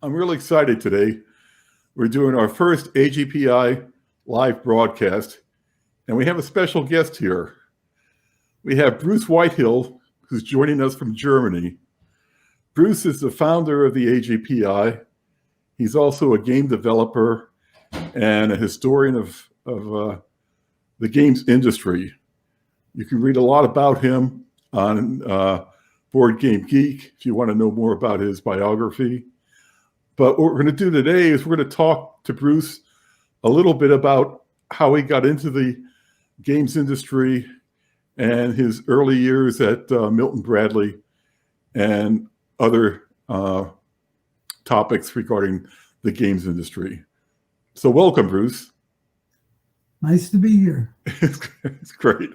I'm really excited today. We're doing our first AGPI live broadcast, and we have a special guest here. We have Bruce Whitehill, who's joining us from Germany. Bruce is the founder of the AGPI. He's also a game developer and a historian of the games industry. You can read a lot about him on Board Game Geek if you want to know more about his biography. But what we're going to do today is we're going to talk to Bruce a little bit about how he got into the games industry and his early years at Milton Bradley and other topics regarding the games industry. So welcome, Bruce. Nice to be here. It's great.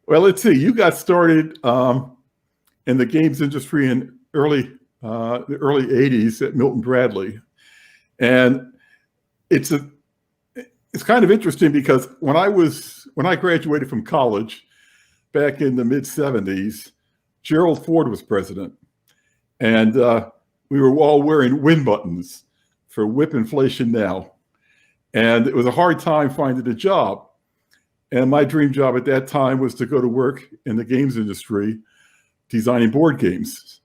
Well, let's see. You got started in the games industry in the early 80s at Milton Bradley. And it's kind of interesting because when I graduated from college back in the mid 70s, Gerald Ford was president. And we were all wearing win buttons for Whip Inflation Now. And it was a hard time finding a job. And my dream job at that time was to go to work in the games industry, designing board games.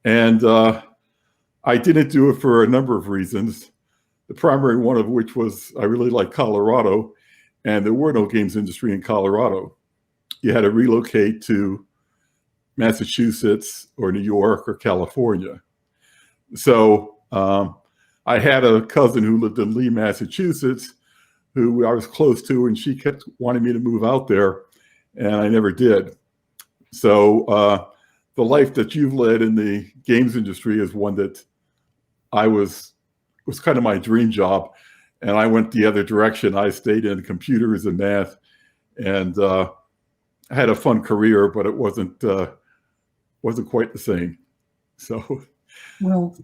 And I didn't do it for a number of reasons. The primary one of which was I really liked Colorado, and there were no games industry in Colorado. You had to relocate to Massachusetts or New York or California. So I had a cousin who lived in Lee, Massachusetts, who I was close to, and she kept wanting me to move out there, and I never did. So the life that you've led in the games industry is one that was kind of my dream job, and I went the other direction. I stayed in computers and math, and I had a fun career, but it wasn't quite the same. So, well,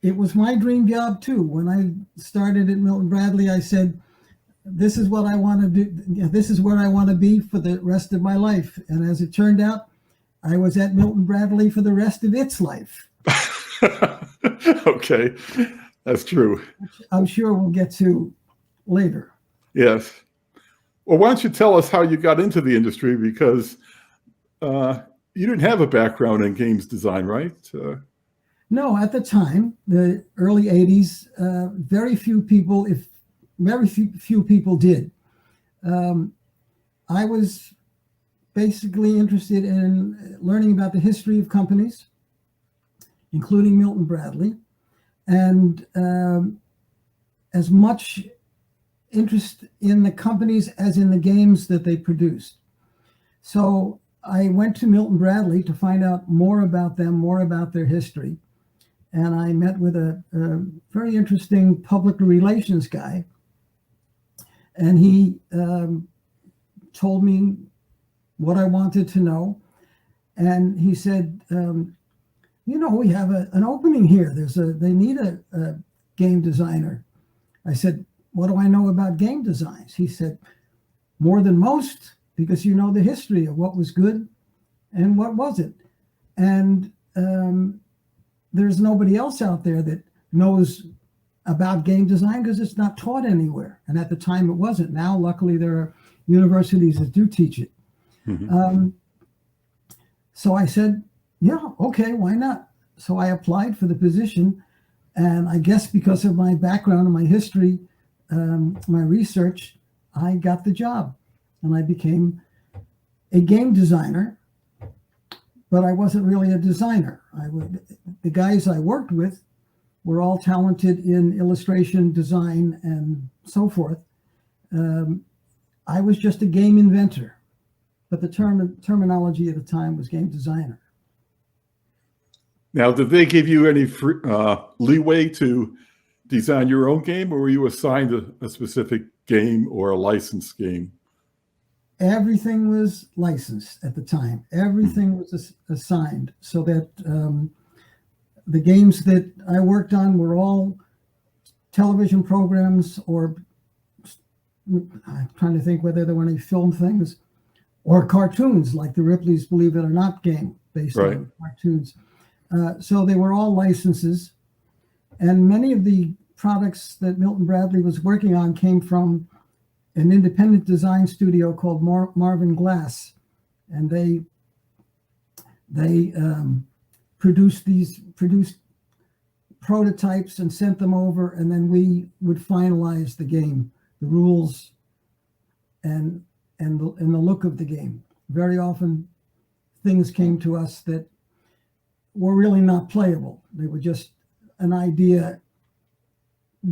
it was my dream job too. When I started at Milton Bradley, I said, "This is what I want to do. This is where I want to be for the rest of my life." And as it turned out, I was at Milton Bradley for the rest of its life. Okay, that's true. I'm sure we'll get to later. Yes. Well, why don't you tell us how you got into the industry? Because you didn't have a background in games design, right? No, at the time, the early 80s, very few people did. I was basically interested in learning about the history of companies, including Milton Bradley, and as much interest in the companies as in the games that they produced. So I went to Milton Bradley to find out more about them, more about their history. And I met with a very interesting public relations guy. And he told me what I wanted to know. And he said, we have an opening here. They need a game designer. I said, what do I know about game designs? He said, more than most, because you know the history of what was good and what wasn't. And there's nobody else out there that knows about game design because it's not taught anywhere. And at the time it wasn't. Now, luckily, there are universities that do teach it. Mm-hmm. So I said, yeah, okay, why not? So I applied for the position. And I guess because of my background and my history, my research, I got the job. And I became a game designer. But I wasn't really a designer. The guys I worked with were all talented in illustration, design, and so forth. I was just a game inventor, but the terminology at the time was game designer. Now, did they give you any leeway to design your own game, or were you assigned a specific game or a licensed game? Everything was licensed at the time. Everything was assigned, so that the games that I worked on were all television programs, or I'm trying to think whether there were any film things, or cartoons like the Ripley's Believe It or Not game based on cartoons. So they were all licenses. And many of the products that Milton Bradley was working on came from an independent design studio called Marvin Glass. And they produced prototypes and sent them over, and then we would finalize the game, the rules, and the look of the game. Very often, things came to us that were really not playable. They were just an idea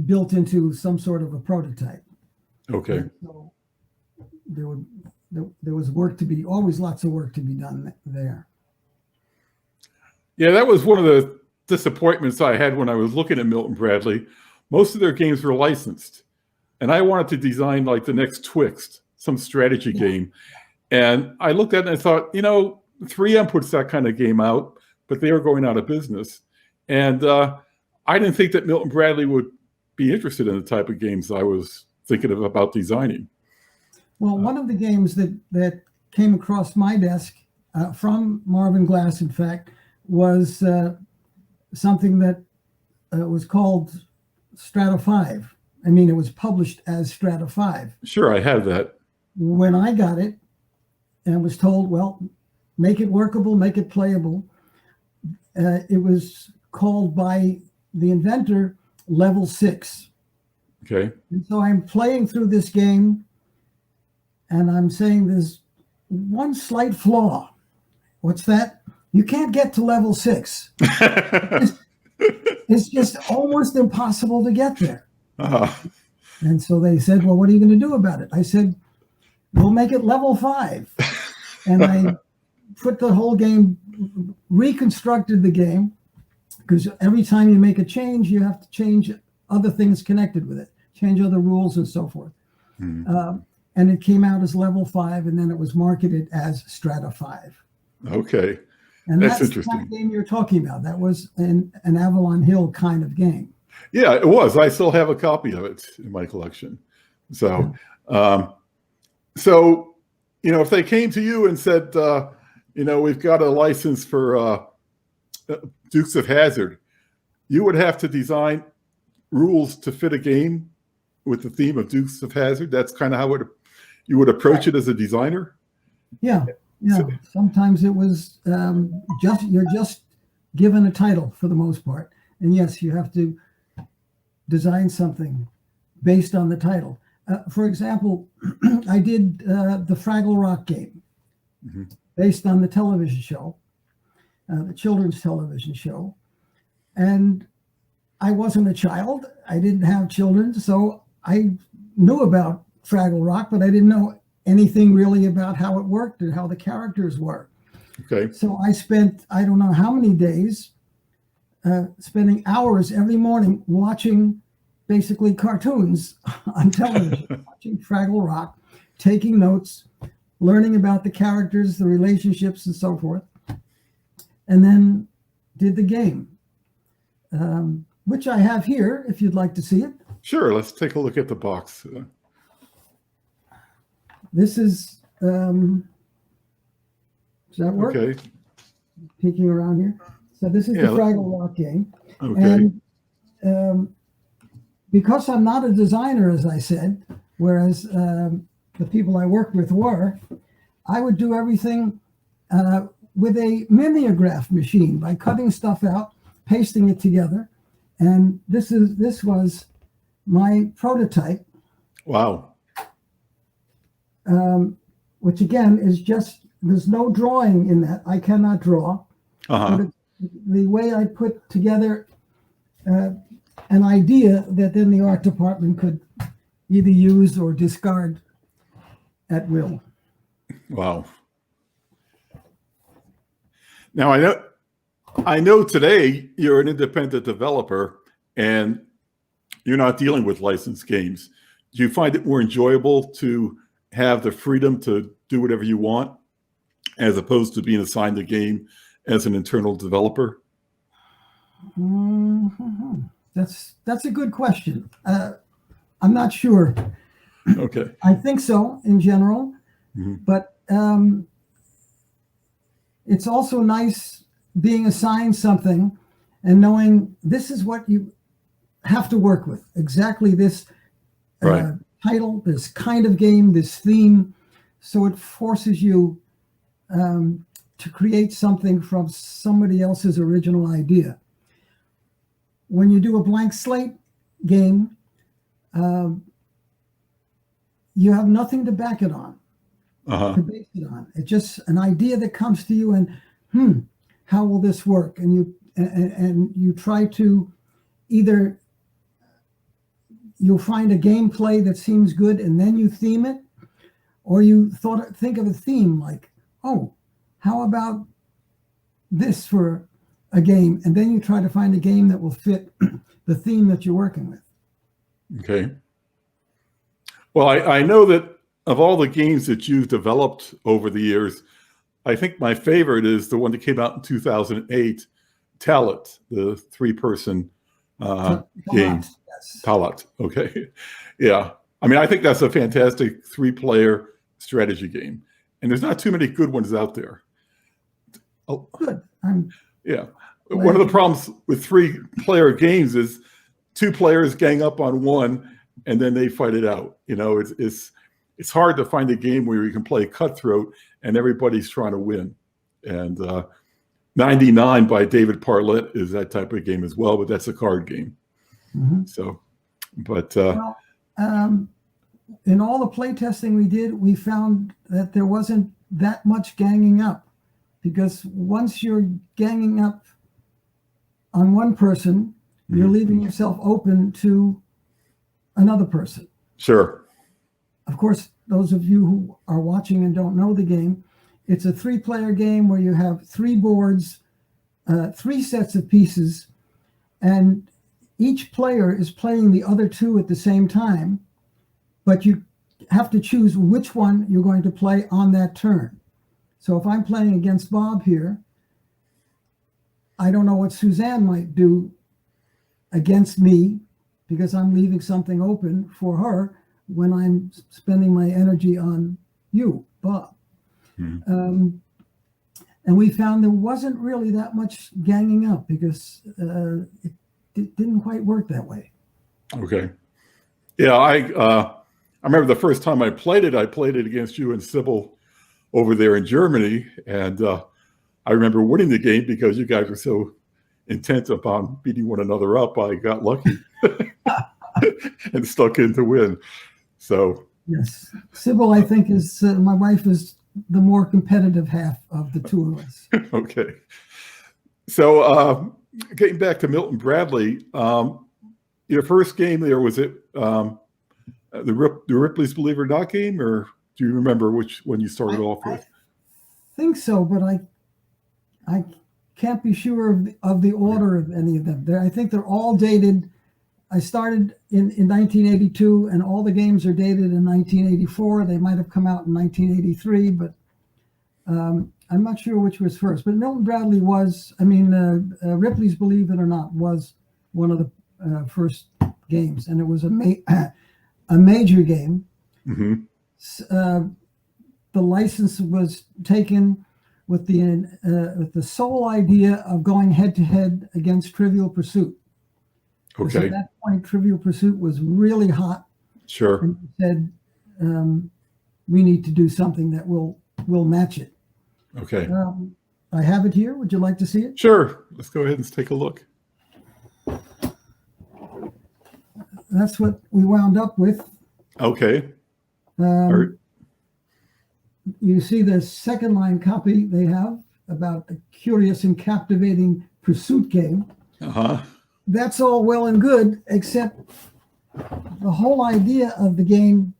built into some sort of a prototype. Okay. And so there was always lots of work to be done there. Yeah, that was one of the disappointments I had when I was looking at Milton Bradley. Most of their games were licensed, and I wanted to design like the next Twixt, some strategy game. And I looked at it and I thought, 3M puts that kind of game out, but they were going out of business. And I didn't think that Milton Bradley would be interested in the type of games I was thinking about designing. Well, one of the games that came across my desk from Marvin Glass, in fact, was something that was called Strata 5. I mean, it was published as Strata 5. Sure, I had that. When I got it and was told, well, make it workable, make it playable, it was called by the inventor Level 6. Okay. And so I'm playing through this game, and I'm saying there's one slight flaw. What's that? You can't get to level 6. It's just almost impossible to get there. Uh-huh. And so they said, well, what are you going to do about it? I said, we'll make it level 5. And I put the whole game, reconstructed the game, because every time you make a change, you have to change other things connected with it, change other rules and so forth. And it came out as level 5, and then it was marketed as Strata 5. Okay. And that's the interesting. kind of game you're talking about. That was an Avalon Hill kind of game. Yeah, it was. I still have a copy of it in my collection. So, if they came to you and said, we've got a license for Dukes of Hazzard, you would have to design rules to fit a game with the theme of Dukes of Hazzard. That's kind of how you would approach it as a designer. Yeah. Sometimes it was you're just given a title for the most part, and yes, you have to design something based on the title. For example, I did the Fraggle Rock game based on the television show, the children's television show, and I wasn't a child. I didn't have children, so I knew about Fraggle Rock, but I didn't know anything really about how it worked and how the characters were. Okay. So I spent, I don't know how many days, spending hours every morning watching basically cartoons on television, watching Fraggle Rock, taking notes, learning about the characters, the relationships, and so forth, and then did the game, which I have here, if you'd like to see it. Sure, let's take a look at the box. This is, does that work? Okay. Peeking around here. So this is the Fraggle Rock game. Okay. And because I'm not a designer, as I said, whereas the people I worked with were, I would do everything with a mimeograph machine by cutting stuff out, pasting it together. And this was my prototype. Wow. Which again is just, there's no drawing in that. I cannot draw. But the way I put together an idea that then the art department could either use or discard at will. Wow. Now I know today you're an independent developer and you're not dealing with licensed games. Do you find it more enjoyable to have the freedom to do whatever you want as opposed to being assigned the game as an internal developer? That's a good question. I'm not sure. Okay. I think so in general, but it's also nice being assigned something and knowing this is what have to work with. Exactly this Right. title, this kind of game, this theme. So it forces you to create something from somebody else's original idea. When you do a blank slate game, you have nothing to back it on, Uh-huh. to base it on. It's just an idea that comes to you, and how will this work? And you try to either you'll find a gameplay that seems good and then you theme it, or you think of a theme like, oh, how about this for a game? And then you try to find a game that will fit the theme that you're working with. Okay. Well, I know that of all the games that you've developed over the years, I think my favorite is the one that came out in 2008, Talat, the three-person game. Yes. Talat. Okay. Yeah. I mean, I think that's a fantastic three-player strategy game. And there's not too many good ones out there. Oh, good. Yeah. One of the problems with three-player games is two players gang up on one and then they fight it out. You know, it's hard to find a game where you can play cutthroat and everybody's trying to win. And 99 by David Parlett is that type of game as well, but that's a card game. Mm-hmm. So, but well, in all the play testing we did, we found that there wasn't that much ganging up, because once you're ganging up on one person, you're leaving yourself open to another person. Sure. Of course, those of you who are watching and don't know the game, it's a three-player game where you have three boards, three sets of pieces, and each player is playing the other two at the same time, but you have to choose which one you're going to play on that turn. So if I'm playing against Bob here, I don't know what Suzanne might do against me, because I'm leaving something open for her when I'm spending my energy on you, Bob. And we found there wasn't really that much ganging up, because it didn't quite work that way. Okay. Yeah, I remember the first time I played it against you and Sybil over there in Germany. And I remember winning the game because you guys were so intent upon beating one another up. I got lucky and stuck in to win. So yes, Sybil, I think, is my wife is the more competitive half of the two of us. Okay. So getting back to Milton Bradley, your first game there, was it the Ripley's Believe It or Not game, or do you remember which one you started off with? I think so, but I can't be sure of the order of any of them. I think they're all dated. I started in 1982, and all the games are dated in 1984. They might have come out in 1983, but I'm not sure which was first. But Milton Bradley was, Ripley's Believe It or Not was one of the first games, and it was a major game. Mm-hmm. The license was taken with the sole idea of going head-to-head against Trivial Pursuit. Okay. At that point, Trivial Pursuit was really hot. Sure. And we said, we need to do something that will match it. Okay. I have it here. Would you like to see it? Sure. Let's go ahead and take a look. That's what we wound up with. Okay. All right. You see the second line copy they have about the curious and captivating pursuit game. Uh-huh. That's all well and good, except the whole idea of the game,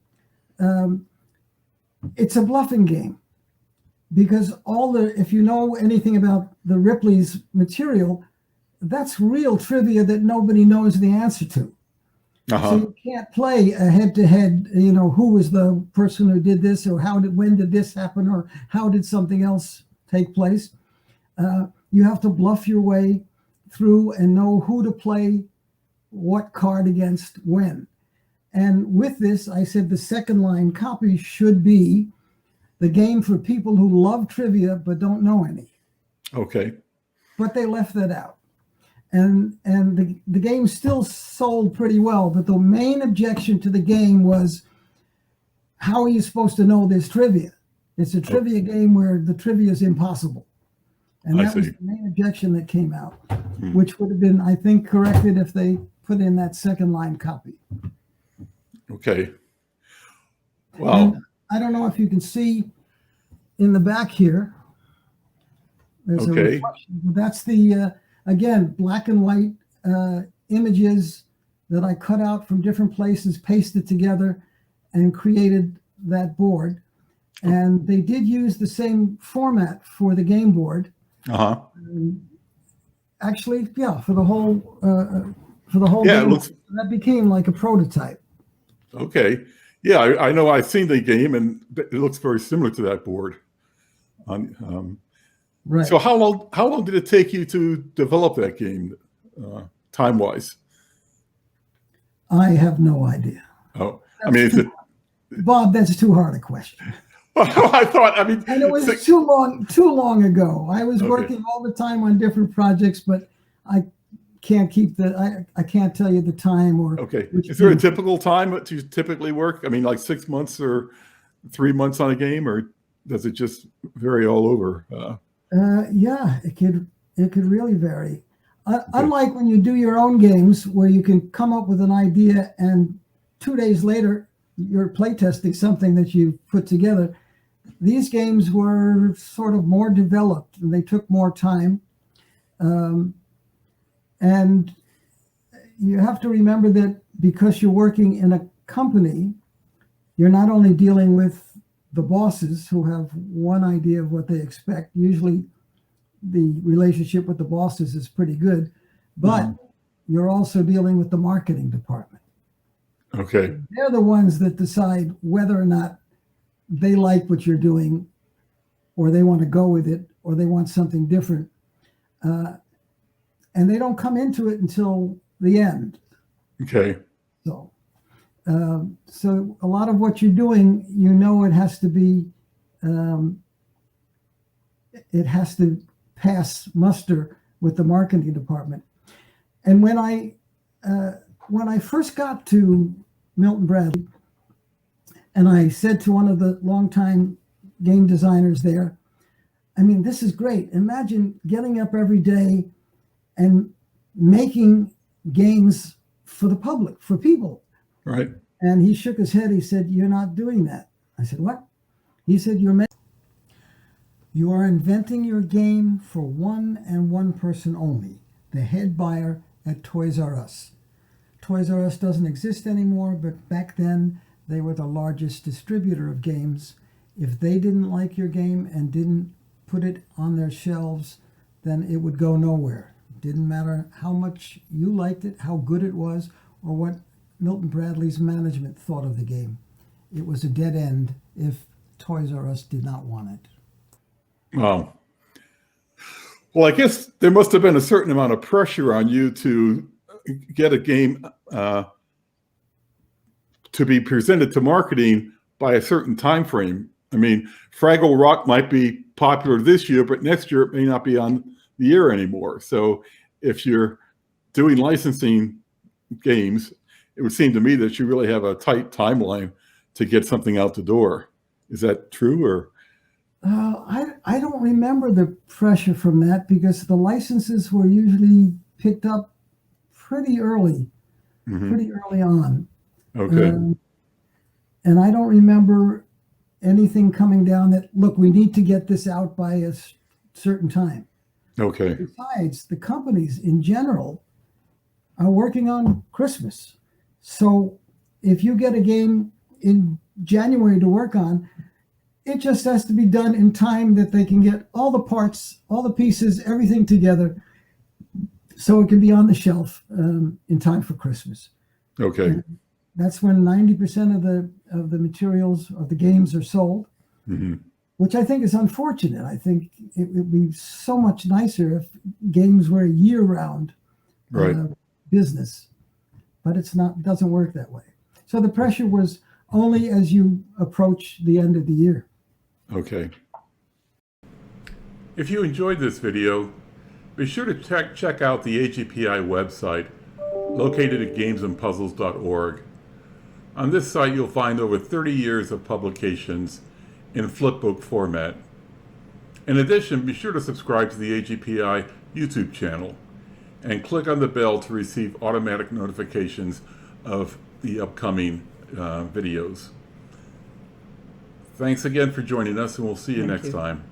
it's a bluffing game, because if you know anything about the Ripley's material, that's real trivia that nobody knows the answer to. Uh-huh. So you can't play a head-to-head, who was the person who did this, or when did this happen, or how did something else take place. You have to bluff your way through and know who to play what card against when. And with this, I said the second line copy should be the game for people who love trivia but don't know any. Okay. But they left that out. and the game still sold pretty well. But the main objection to the game was, how are you supposed to know this trivia? It's a trivia game where the trivia is impossible. And that was the main objection that came out, which would have been, I think, corrected if they put in that second line copy. Okay. Wow. And I don't know if you can see in the back here, there's a reflection. That's the, again, black and white images that I cut out from different places, pasted together, and created that board. And they did use the same format for the game board. Actually, yeah, for the whole game, that became like a prototype. Okay. Yeah, I know I've seen the game, and it looks very similar to that board. Right. So how long did it take you to develop that game, time-wise? I have no idea. Oh, I mean, Bob, that's too hard a question. I thought, I mean, and it was too long ago. I was working all the time on different projects, but I can't keep I can't tell you the time or. Okay. Is there a typical time that you typically work? I mean, like 6 months or 3 months on a game, or does it just vary all over? Yeah, it could really vary. Unlike when you do your own games, where you can come up with an idea and 2 days later you're playtesting something that you put together. These games were sort of more developed and they took more time. And you have to remember that because you're working in a company, you're not only dealing with the bosses who have one idea of what they expect. Usually the relationship with the bosses is pretty good, but you're also dealing with the marketing department. Okay. They're the ones that decide whether or not they like what you're doing, or they want to go with it, or they want something different. And they don't come into it until the end. Okay. So a lot of what you're doing, it has to be, it has to pass muster with the marketing department. And when I first got to Milton Bradley, and I said to one of the longtime game designers there, I mean, this is great. Imagine getting up every day and making games for the public, for people. Right. And he shook his head. He said, "You're not doing that." I said, "What?" He said, "You are inventing your game for one and one person only, the head buyer at Toys R Us. Toys R Us doesn't exist anymore, but back then they were the largest distributor of games. If they didn't like your game and didn't put it on their shelves, then it would go nowhere. It didn't matter how much you liked it, how good it was, or what Milton Bradley's management thought of the game. It was a dead end if Toys R Us did not want it." Wow. Well, I guess there must have been a certain amount of pressure on you to get a game to be presented to marketing by a certain time frame. I mean, Fraggle Rock might be popular this year, but next year it may not be on the air anymore. So if you're doing licensing games, it would seem to me that you really have a tight timeline to get something out the door. Is that true, or? I don't remember the pressure from that, because the licenses were usually picked up pretty early on. Okay. And I don't remember anything coming down that, look, we need to get this out by a certain time. Okay. Besides, the companies in general are working on Christmas. So if you get a game in January to work on, it just has to be done in time that they can get all the parts, all the pieces, everything together, so it can be on the shelf in time for Christmas. Okay. And that's when 90% of the materials of the games are sold, which I think is unfortunate. I think it would be so much nicer if games were a year-round business, but it's not. Doesn't work that way. So the pressure was only as you approach the end of the year. Okay. If you enjoyed this video, Be sure to check out the AGPI website located at gamesandpuzzles.org. On this site, you'll find over 30 years of publications in flipbook format. In addition, be sure to subscribe to the AGPI YouTube channel and click on the bell to receive automatic notifications of the upcoming videos. Thanks again for joining us, and we'll see you Thank next you. time.